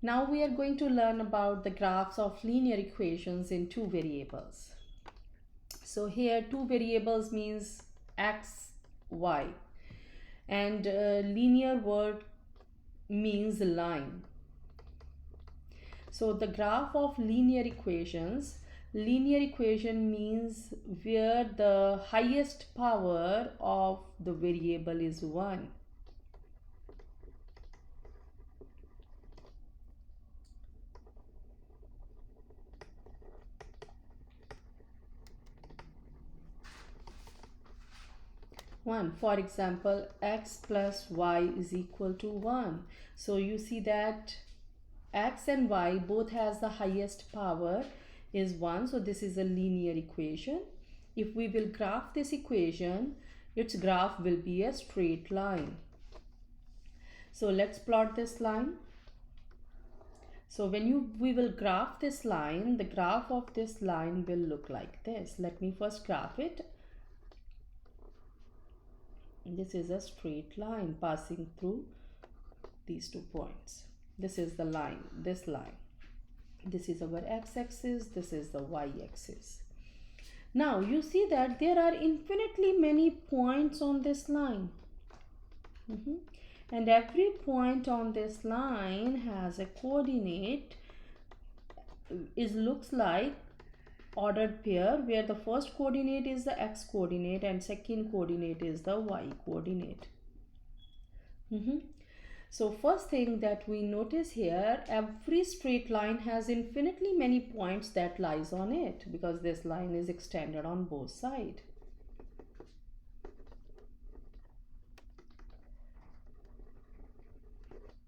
Now we are going to learn about the graphs of linear equations in two variables. So here two variables means x, y, and linear word means line. So the graph of linear equations, linear equation means where the highest power of the variable is 1. One, for example, x plus y is equal to 1. So you see that x and y both has the highest power is 1. So this is a linear equation. If we will graph this equation, its graph will be a straight line. So let's plot this line. So when we will graph this line, the graph of this line will look like this. Let me first graph it. This is a straight line passing through these 2 points. This is the line, this line. This is our x-axis, this is the y-axis. Now you see that there are infinitely many points on this line. And every point on this line has a coordinate. It looks like ordered pair where the first coordinate is the x coordinate and second coordinate is the y coordinate. So first thing that we notice here, every straight line has infinitely many points that lies on it because this line is extended on both sides.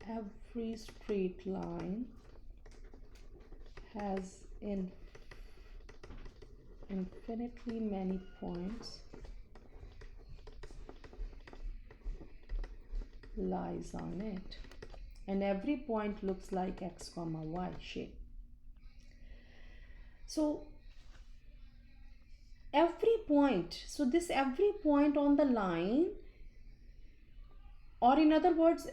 Every straight line has infinitely many points lies on it, and every point looks like x comma y shape. So every point on the line, or in other words,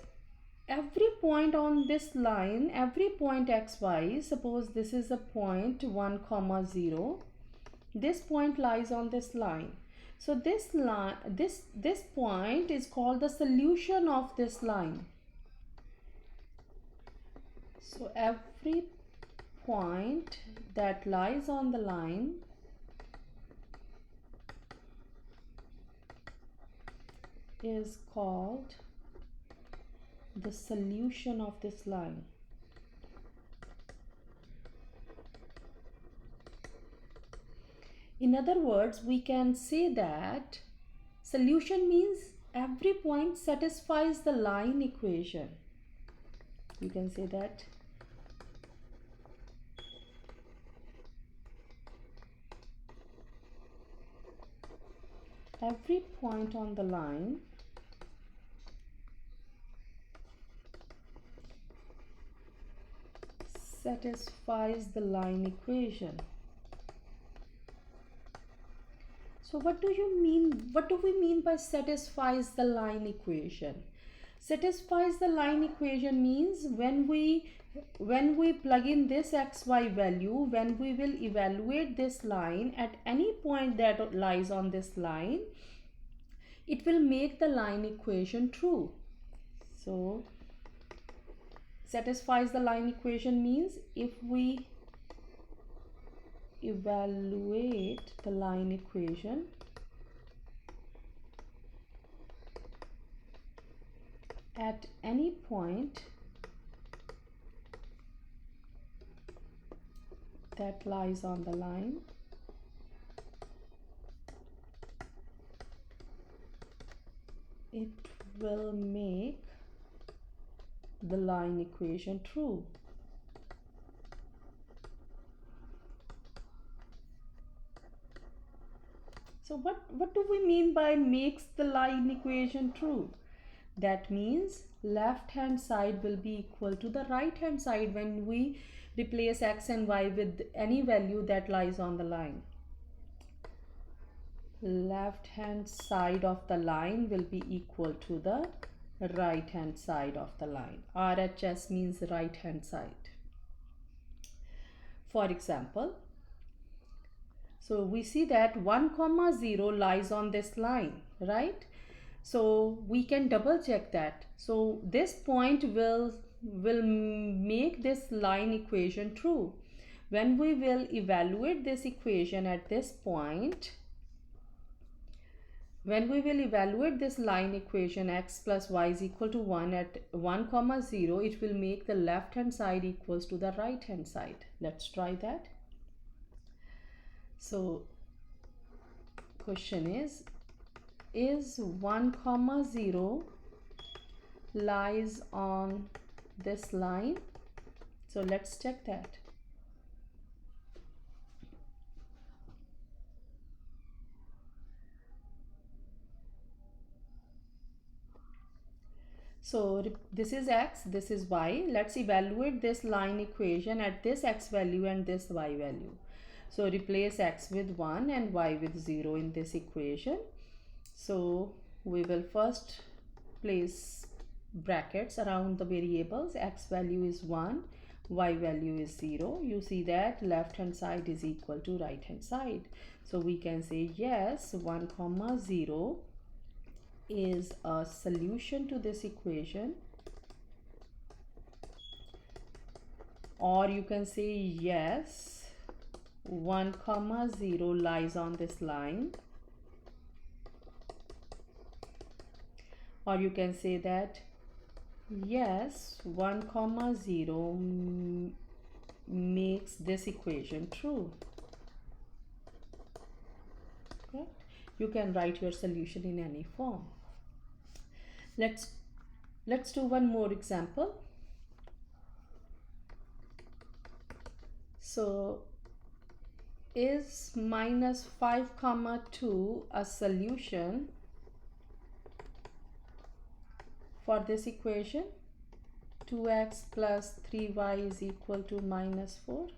every point on this line, every point xy, suppose this is a point 1 comma 0, this point lies on this line. So this line, this point is called the solution of this line. So every point that lies on the line is called the solution of this line. In other words, we can say that solution means every point satisfies the line equation. You can say that every point on the line satisfies the line equation. So what do we mean by satisfies the line equation? Satisfies the line equation means when we plug in this xy value, when we will evaluate this line at any point that lies on this line, it will make the line equation true. So satisfies the line equation means if we evaluate the line equation at any point that lies on the line, it will make the line equation true. So what do we mean by makes the line equation true? That means left hand side will be equal to the right hand side when we replace x and y with any value that lies on the line. Left hand side of the line will be equal to the right hand side of the line. RHS means right hand side. For example, so we see that 1 comma 0 lies on this line, right? So we can double check that. So this point will make this line equation true. When we will evaluate this equation at this point, when we will evaluate this line equation x plus y is equal to 1 at 1 comma 0, it will make the left hand side equals to the right hand side. Let's try that. So question is 1 comma 0 lies on this line? So let's check that. So this is x, this is y. Let's evaluate this line equation at this x value and this y value. So replace x with 1 and y with 0 in this equation. So we will first place brackets around the variables. X value is 1, y value is 0. You see that left hand side is equal to right hand side. So we can say yes, 1 comma 0 is a solution to this equation, or you can say yes, 1 comma 0 lies on this line, or you can say that yes, 1 comma 0 makes this equation true. Correct? You can write your solution in any form. Let's do one more example. So is minus 5 comma 2 a solution for this equation? 2x plus 3y is equal to minus 4.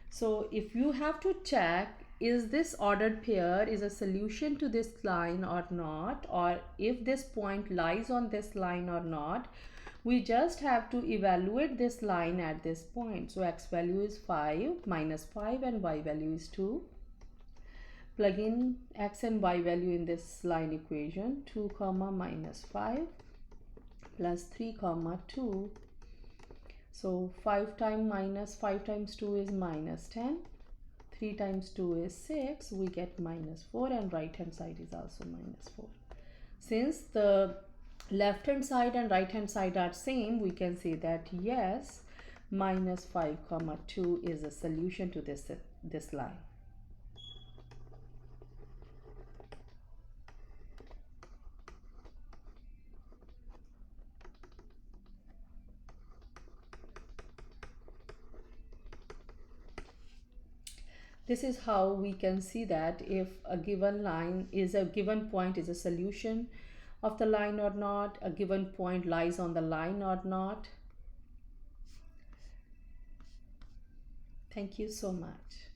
So if you have to check is this ordered pair is a solution to this line or not, or if this point lies on this line or not, we just have to evaluate this line at this point. So x value is 5 minus 5 and y value is 2. Plug in x and y value in this line equation. 2 comma minus 5 plus 3 comma 2. So 5 times minus 5 times 2 is minus 10. 3 times 2 is 6. We get minus 4, and right hand side is also minus 4. Since the left hand side and right hand side are same, we can say that yes, minus 5 comma 2 is a solution to this line. This is how we can see that if a given line is a given point is a solution of the line or not, a given point lies on the line or not. Thank you so much.